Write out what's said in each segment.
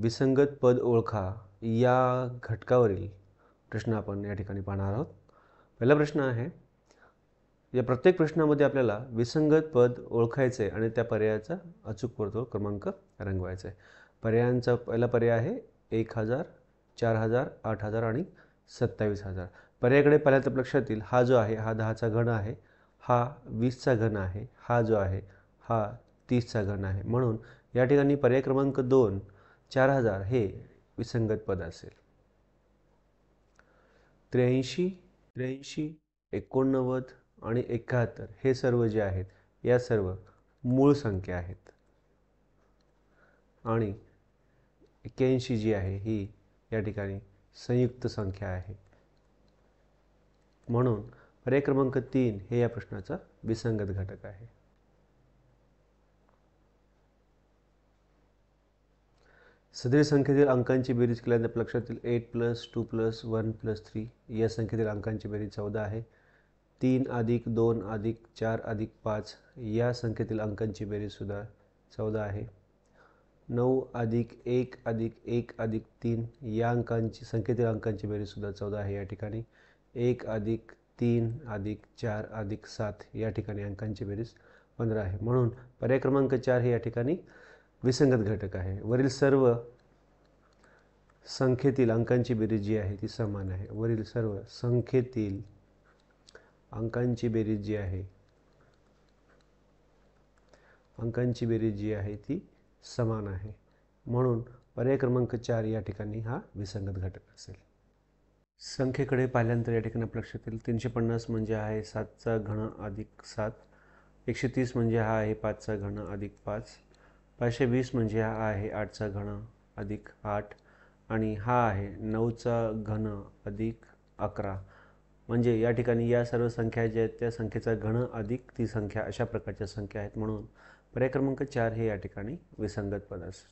विसंगत पद ओळखा या घटकावरील प्रश्न आपण या ठिकाणी पाहणार आहोत। पहिला प्रश्न आहे, या प्रत्येक प्रश्नामध्ये आपल्याला विसंगत पद ओळखायचे आणि त्या पर्यायाचा अचूक वर्तुळ क्रमांक रंगवायचा आहे। पर्यायांचा पहिला पर्याय आहे 1000, 4000, 8000 आणि 27000। पर्यायाकडे पाहिलं तर लक्षात येईल, हा जो आहे हा 10चा घन आहे, हा 20चा घन आहे, हा जो आहे हा 30चा घन आहे। म्हणून या ठिकाणी पर्याय क्रमांक 2 4000 हे विसंगत पद असेल। 83, 89 आणि 71 हे सर्व जे आहेत या सर्व मूळ संख्या आहेत आणि 81 जी आहे ही या ठिकाणी संयुक्त संख्या आहे। म्हणून पर्याय क्रमांक 3 हे या प्रश्नाचा विसंगत घटक आहे। सदरील संख्येतील अंकांची बेरीज केल्यानंतर लक्षात येईल 8 + 2 + 1 + 3 या संख्येतील अंकांची बेरीज 14 आहे। 3 + 2 + 4 + 5 या संख्येतील अंकांची बेरीज सुद्धा 14 आहे। 9 + 1 + 1 + 3 या संख्येतील अंकांची बेरीज सुद्धा 14 आहे। या ठिकाणी 1 + 3 + 4 + 7 या ठिकाणी अंकांची बेरीज 15 आहे। म्हणून पर्याय क्रमांक 4 हे या ठिकाणी विसंगत घटक आहे। वरील सर्व संख्येतील अंकांची बेरीज जी आहे ती समान आहे। वरील सर्व संख्येतील अंकांची बेरीज जी आहे ती समान आहे। म्हणून पर्याय क्रमांक 4 या ठिकाणी हा विसंगत घटक असेल। संख्येकडे पाहिल्यानंतर या ठिकाणी लक्षात येईल 350 म्हणजे आहे 7चा घन + 7, 130 म्हणजे हा आहे 5चा घन + 5, 520 म्हणजे हा आहे 8चा घन + 8 आणि हा आहे 9चा घन + 11। म्हणजे या ठिकाणी या सर्व संख्या ज्या आहेत त्या संख्येचा घन अधिक ती संख्या अशा प्रकारच्या संख्या आहेत। म्हणून पर्याय क्रमांक 4 हे या ठिकाणी विसंगत पद असेल।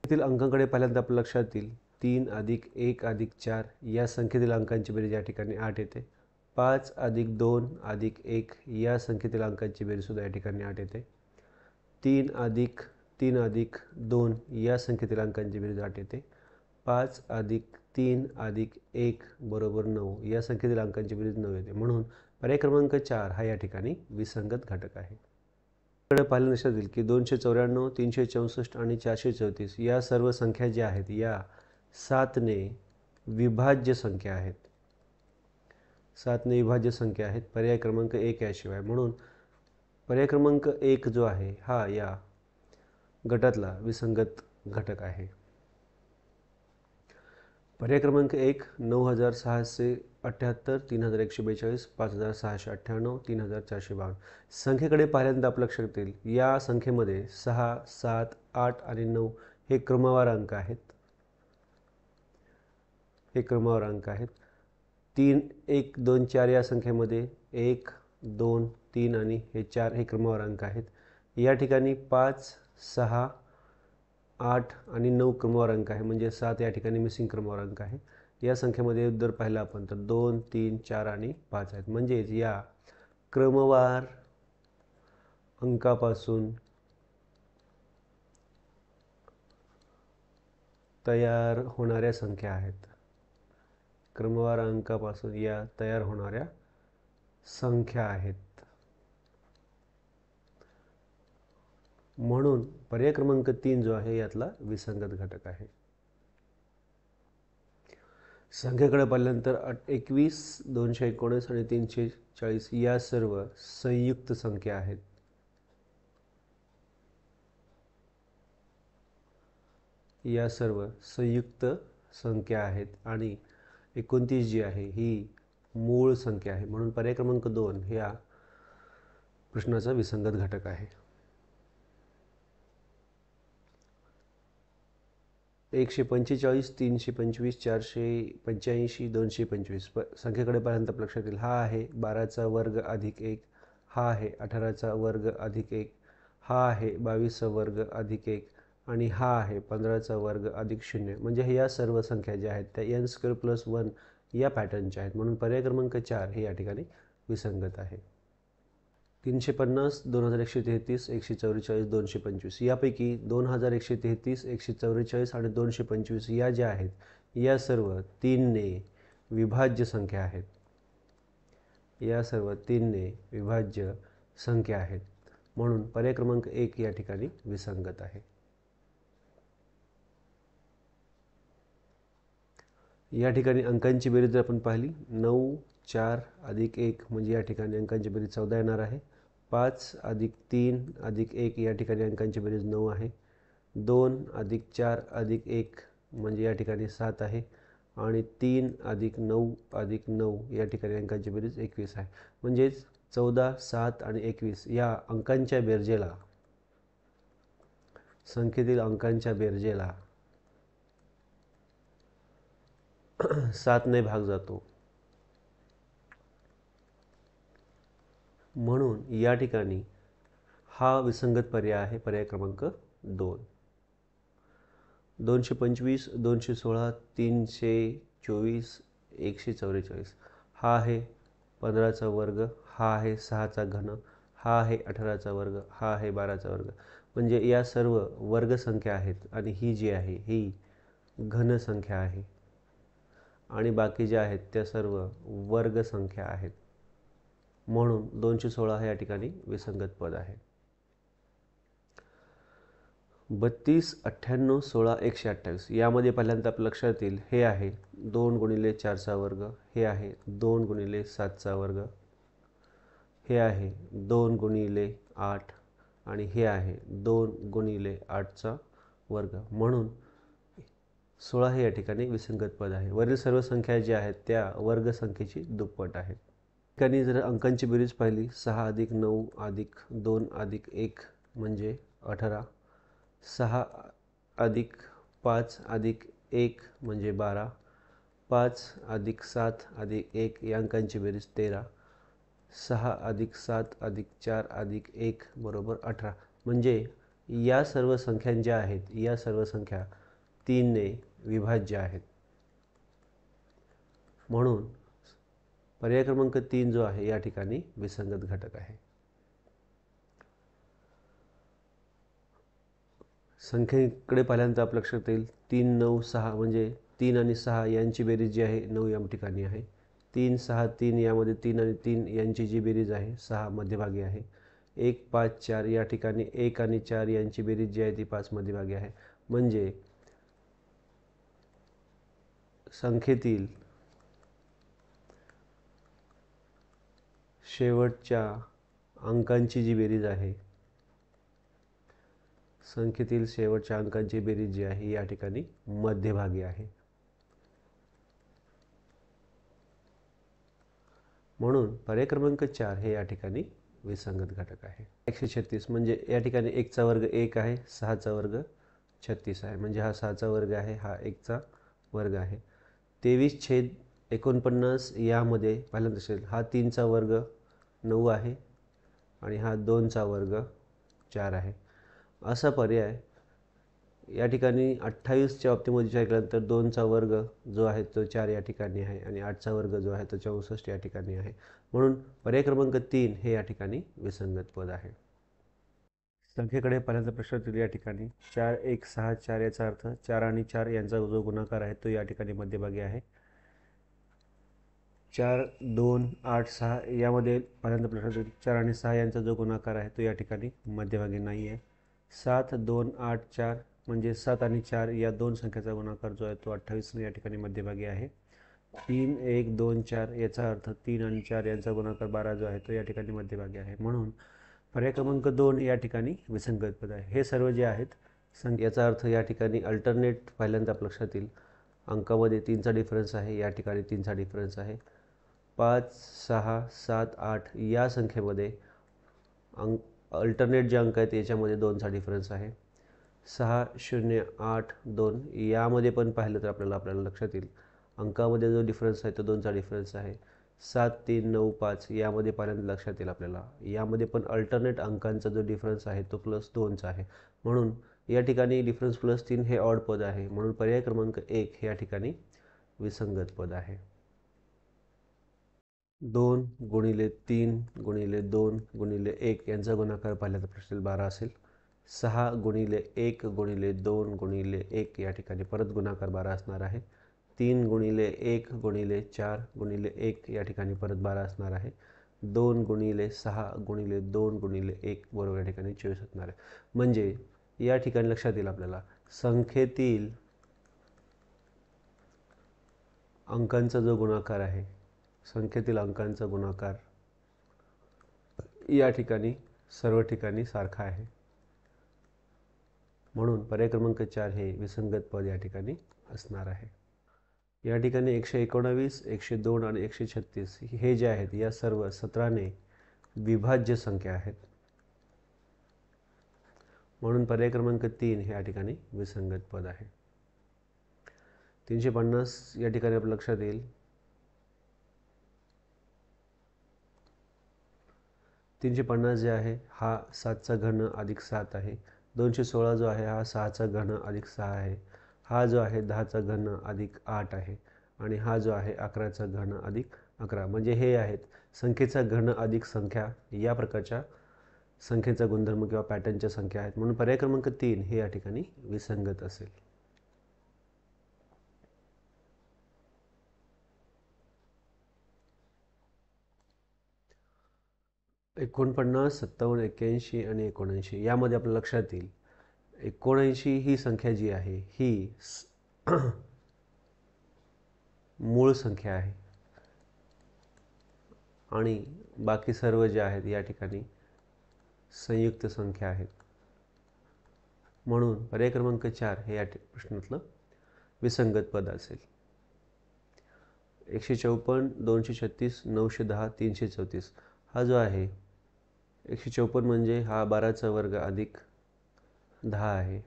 येथील अंकांकडे पाहिल्यानंतर आपल्या लक्षात येईल 3 + 1 + 4 या संख्येतील अंकांची बेरीज या ठिकाणी 8 येते। 5 + 2 + 1 या संख्येतील अंकांची बेरीज सुद्धा या ठिकाणी 8 येते। 3 + 3 + 2 या संख्येतील अंकांची बेरीज 8 येते। 5 + 3 + 1 = 9 या संख्येतील अंकांची बेरीज 9 येते। म्हणून पर्याय क्रमांक 4 हा या ठिकाणी विसंगत घटक आहे। कडे पाहिलं लक्षात येईल की 294, 364 आणि 434 या सर्व संख्या ज्या आहेत या 7 ने विभाज्य संख्या आहेत। 7 ने विभाज्य संख्या आहेत, पर्याय क्रमांक 1 याशिवाय। म्हणून पर्याय क्रमांक 1 जो आहे हा या गटातला विसंगत घटक आहे। पर्याय क्रमांक 1 9678, 3142, 5698, 3452 संख्येकडे पाहिल्यानंतर आपल्या लक्षात येईल या संख्येमध्ये 6, 7, 8 आणि 9 हे क्रमवार अंक आहेत। 3, 1, 2, 4 या संख्येमध्ये 1, 2, 3 आणि 4 हे क्रमवार अंक आहेत। या ठिकाणी 5, 6, 8 आणि 9 क्रमवार अंक आहे, म्हणजे 7 या ठिकाणी मिसिंग क्रमवार अंक आहे। या संख्येमध्ये जर पाहिलं आपण तर 2, 3, 4 आणि 5 आहेत। म्हणजेच या क्रमवार अंकापासून तयार होणाऱ्या संख्या आहेत। क्रमवार अंकापासून या तयार होणाऱ्या संख्या आहेत। म्हणून पर्याय क्रमांक 3 जो आहे यातला विसंगत घटक आहे। संख्येकडे पाहिल्यानंतर 21, 219 आणि 340 या सर्व संयुक्त संख्या आहेत। या सर्व संयुक्त संख्या आहेत आणि 29 जी आहे ही मूळ संख्या आहे। म्हणून पर्याय क्रमांक 2 ह्या प्रश्नाचा विसंगत घटक आहे। 145, 325, 485, 225 संख्येकडे पाहिल्यानंतर लक्षात येईल हा आहे 12चा वर्ग + 1, हा आहे 18चा वर्ग + 1, हा आहे 22चा वर्ग + 1 आणि हा आहे 15चा वर्ग + 0। म्हणजे या सर्व संख्या ज्या आहेत त्या n² + 1 या पॅटर्नच्या आहेत। म्हणून पर्याय क्रमांक 4 हे या ठिकाणी विसंगत आहे। 350, 2133, 144, 225 यापैकी 2133, 144 आणि 225 या ज्या आहेत या सर्व 3ने विभाज्य संख्या आहेत. या सर्व 3ने विभाज्य संख्या आहेत. म्हणून पर्याय क्रमांक 1 या ठिकाणी विसंगत आहे. या ठिकाणी अंकांची बेरीज जर आपण पाहिली 9, 4 अधिक 1 म्हणजे या ठिकाणी अंकांची बेरीज 14 येणार आहे. 5 अधिक 3 अधिक 1 या ठिकाणी अंकांची बेरीज 9 आहे. 2 अधिक 4 अधिक 1 म्हणजे या ठिकाणी 7 आहे. आणि 3 अधिक 9 अधिक 9 या ठिकाणी अंकांची बेरीज 21 आहे. म्हणजेच 14, 7 आणि 21 या अंकांच्या बेरजेला, संख्येतील अंकांच्या बेरजेला 7 ने भाग जातो. म्हणून या ठिकाणी हा विसंगत पर्याय आहे, पर्याय क्रमांक 2. 225, 216, 324, 144 हा आहे 15चा वर्ग, हा आहे 6चा घन, हा आहे 18चा वर्ग, हा आहे 12चा वर्ग. म्हणजे या सर्व वर्ग संख्या आहेत आणि ही जी आहे ही घन संख्या आहे आणि बाकी ज्या आहेत त्या सर्व वर्ग संख्या आहेत. म्हणून 216 हे या ठिकाणी विसंगत पद आहे. 32, 98, 16, 128 यामध्ये पहिल्यांदा आपल्या लक्षात येईल हे आहे 2 गुणिले 4चा वर्ग, हे आहे 2 गुणिले 7चा वर्ग, हे आहे 2 गुणिले 8 आणि हे आहे 2 गुणिले 8चा वर्ग. म्हणून 16 हे या ठिकाणी विसंगत पद आहे. वरील सर्व संख्या ज्या आहेत त्या वर्ग संख्येची दुप्पट आहेत. ठिकाणी जर अंकांची बेरीज पाहिली 6 अधिक 9 अधिक 2 अधिक 1 म्हणजे 18, 6 अधिक 5 अधिक 1 म्हणजे 12, 5 अधिक 7 अधिक 1 या अंकांची बेरीज 13, 6 अधिक 7 अधिक 4 अधिक 1 बरोबर 18. म्हणजे या सर्व संख्या ज्या आहेत या सर्व संख्या 3ने विभाज्य आहेत. म्हणून पर्याय क्रमांक 3 जो आहे या ठिकाणी विसंगत घटक आहे. संख्येकडे पाहिल्यानंतर आपल्या लक्षात येईल 3, 9, 6 म्हणजे 3 आणि 6 यांची बेरीज जी आहे 9 या ठिकाणी आहे. 3, 6, 3 यामध्ये 3 आणि 3 यांची जी बेरीज आहे 6 मध्यभागी आहे. 1, 5, 4 या ठिकाणी 1 आणि 4 यांची बेरीज जी आहे ती 5 मध्यभागी आहे. म्हणजे संख्येतील शेवटच्या अंकांची जी बेरीज आहे, संख्येतील शेवटच्या अंकांची बेरीज जी आहे या ठिकाणी मध्यभागी आहे. म्हणून पर्याय क्रमांक 4 हे या ठिकाणी विसंगत घटक आहे. 136 म्हणजे या ठिकाणी 1चा वर्ग 1 आहे, 6चा वर्ग 36 आहे. म्हणजे हा 6चा वर्ग आहे, हा 1चा वर्ग आहे. 23/49 यामध्ये पहिल्यांदा असेल हा 3चा वर्ग 9 आहे आणि हा 2चा वर्ग 4 आहे. असा पर्याय या ठिकाणी 28च्या बाबतीमध्ये विचार केल्यानंतर 2चा वर्ग जो आहे तो 4 या ठिकाणी आहे आणि 8चा वर्ग जो आहे तो 64 या ठिकाणी आहे. म्हणून पर्याय क्रमांक 3 हे या ठिकाणी विसंगत पद आहे. संख्येकडे पहिल्यांदा प्रश्न दिले या ठिकाणी 4, 1, 6, 4 याचा अर्थ 4 आणि 4 यांचा जो गुणाकार आहे तो या ठिकाणी मध्यभागी आहे. 4, 2, 8, 6 यामध्ये पहिल्यांदा प्रश्न दिले 4 आणि 6 यांचा जो गुणाकार आहे तो या ठिकाणी मध्यभागी नाही आहे. 7, 2, 8, 4 म्हणजे 7 आणि 4 या दोन संख्येचा गुणाकार जो आहे तो 28 या ठिकाणी मध्यभागी आहे. 3, 1, 2, 4 याचा अर्थ 3 आणि 4 यांचा गुणाकार 12 जो आहे तो या ठिकाणी मध्यभागी आहे. म्हणून पर्याय क्रमांक 2 या ठिकाणी विसंगत पद आहे. हे सर्व जे आहेत याचा अर्थ या ठिकाणी अल्टरनेट पहिल्यांदा आपल्या लक्षात येईल अंकामध्ये 3चा डिफरन्स आहे, या ठिकाणी 3चा डिफरन्स आहे. 5, 6, 7, 8 या संख्येमध्ये अल्टरनेट जे अंक आहेत याच्यामध्ये 2चा डिफरन्स आहे. 6, 0, 8, 2 यामध्ये पण पाहिलं तर आपल्याला लक्षात येईल अंकामध्ये जो डिफरन्स आहे तो 2चा डिफरन्स आहे. 7, 3, 9, 5 यामध्ये पहिल्यांदा लक्षात येईल आपल्याला यामध्ये पण अल्टरनेट अंकांचा जो डिफरन्स आहे तो +2चा आहे. म्हणून या ठिकाणी डिफरन्स +3 हे ऑड पद आहे. म्हणून पर्याय क्रमांक 1 हे या ठिकाणी विसंगत पद आहे. 2 गुणिले 3 गुणिले 2 गुणिले 1 यांचा गुणाकार पाहिला तर प्रश्नातील 12 असेल. 6 गुणिले 1 गुणिले 2 गुणिले 1 या ठिकाणी परत गुणाकार 12 असणार आहे. 3 गुणिले 1 गुणिले 4 गुणिले 1 या ठिकाणी परत 12 असणार आहे. 2 गुणिले 6 गुणिले 2 गुणिले 1 बरोबर या ठिकाणी 24 असणार आहे. म्हणजे या ठिकाणी लक्षात येईल आपल्याला संख्येतील अंकांचा जो गुणाकार आहे, संख्येतील अंकांचा गुणाकार या ठिकाणी सर्व ठिकाणी सारखा आहे. म्हणून पर्याय क्रमांक 4 हे विसंगत पद या ठिकाणी असणार आहे. या ठिकाणी 119, 102 आणि 136 हे जे आहेत या सर्व 17ने विभाज्य संख्या आहेत. म्हणून पर्याय क्रमांक 3 हे या ठिकाणी विसंगत पद आहे. 350 या ठिकाणी आपल्या लक्षात येईल 350 जे आहे हा 7चा घन अधिक 7 आहे. 216 जो आहे हा 6चा घन अधिक 6 आहे. हा जो आहे 10चा घन अधिक 8 आहे आणि हा जो आहे 11चा घन अधिक 11. म्हणजे हे आहेत संख्येचा घन अधिक संख्या या प्रकारच्या संख्येचा गुणधर्म किंवा पॅटर्नच्या संख्या आहेत. म्हणून पर्याय क्रमांक 3 हे या ठिकाणी विसंगत असेल. 49, 57, 81 आणि 79 यामध्ये आपल्या लक्षात येईल 79 ही संख्या जी आहे ही मूळ संख्या आहे आणि बाकी सर्व जे आहेत या ठिकाणी संयुक्त संख्या आहेत. म्हणून पर्याय क्रमांक 4 हे या प्रश्नातलं विसंगत पद असेल. 154, 236, 910, 334 हा जो आहे 154 म्हणजे हा 12चा वर्ग अधिक 10 आहे.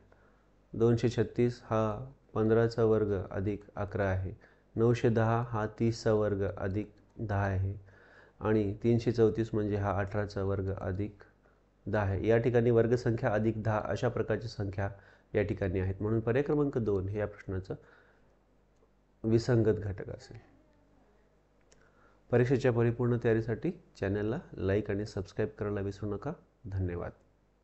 236 हा 15चा वर्ग अधिक 11 आहे. 910 हा 30चा वर्ग अधिक 10 आहे आणि 334 म्हणजे हा 18चा वर्ग अधिक 10 आहे. या ठिकाणी वर्गसंख्या अधिक 10 अशा प्रकारच्या संख्या या ठिकाणी आहेत. म्हणून पर्याय क्रमांक 2 हे या प्रश्नाचं विसंगत घटक असेल. परीक्षेच्या परिपूर्ण तयारीसाठी चॅनलला लाईक आणि सबस्क्राईब करायला विसरू नका. धन्यवाद.